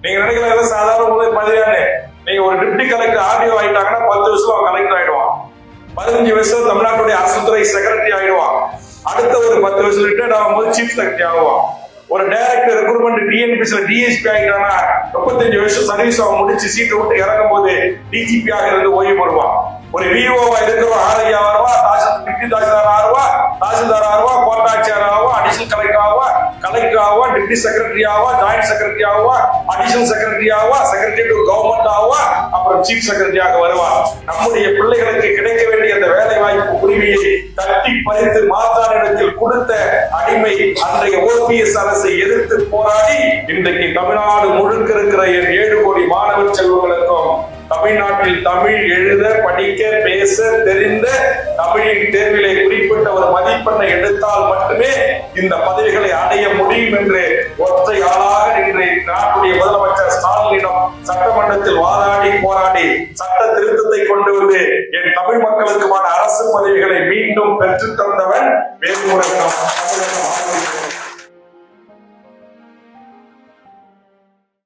நீங்க நினைக்கிற சாதாரண முதல் பதினாறு நீங்க ஒரு டிப்டி கலெக்டர் ஆர்டிஓ ஆயிட்டாங்கன்னா 10 வருஷம் அவன் கலெக்டர் ஆயிடுவான். 15 வருஷம் தமிழ்நாட்டுடைய அரசுத்துறை செக்ரட்டரி ஆயிடுவான். அடுத்த ஒரு 10 வருஷம் ரிட்டையர்ட் ஆகும்போது சீஃப் செக்ரட்டரி ஆகுவான். ஒரு டைரக்டர் ரெக்ரூட்மெண்ட் டிஎன்பிசில டிஎஸ்பி ஆகிட்டானா 35 வருஷம் சர்வீஸ் அவன் முடிச்சு சீட்டை விட்டு இறங்கும் போது டிஜிபி ஆக இருந்து ஓய்வு பெறுவான். ஒரு விஓவா இருக்கிற ஆர்ஐயா ஆறுவா, டிப்டி தாசில்தார் ஆறுவா, தாசில்தார் ஆறுவா, கோட்டாட்சியர் ஆகுவா, அடிஷனல் கலெக்டர் ஆகுவா, கலெக்டர் ஆகுவா, டிப்டி செக்ரட்டரி ஆகுவா, ஜாயிண்ட் செக்ரட்டரி ஆகுவா, அடிஷனல் செக்ரட்டரி ஆகுவா, செக்ரட்டரி டு கவர்மெண்ட் ஆகுவா, அப்புறம் சீஃப் செக்ரட்டரியாக வருவா. நம்முடைய பிள்ளைகளுக்கு கிடைக்க வேண்டிய அந்த வேலை வாய்ப்பு உரிமையை தட்டி பறித்து மாற்றானிடத்தில் கொடுத்த அடிமை அன்றைய ஓபிஎஸ் அரசை எதிர்த்து போராடி இன்றைக்கு தமிழ்நாடு முழுக்க இருக்கிற 7 கோடி மாணவ செல்வங்களுக்கும் தமிழ்நாட்டில் தமிழ் எழுத படிக்க பேச தெரிந்த தமிழின் தேர்விலே குறிப்பிட்ட ஒரு மதிப்பெண்ணை எடுத்தால் மட்டுமே இந்த பதவிகளை அடைய முடியும் என்று ஒற்றை ஆளாக இன்று நாட்டுடைய முதலமைச்சர் ஸ்டாலினிடம் சட்டமன்றத்தில் வாதாடி போராடி சட்ட திருத்தத்தை கொண்டு வந்து என் தமிழ் மக்களுக்குமான அரசு பதவிகளை மீண்டும் பெற்றுத் தந்தவன் வேல்முருகன்.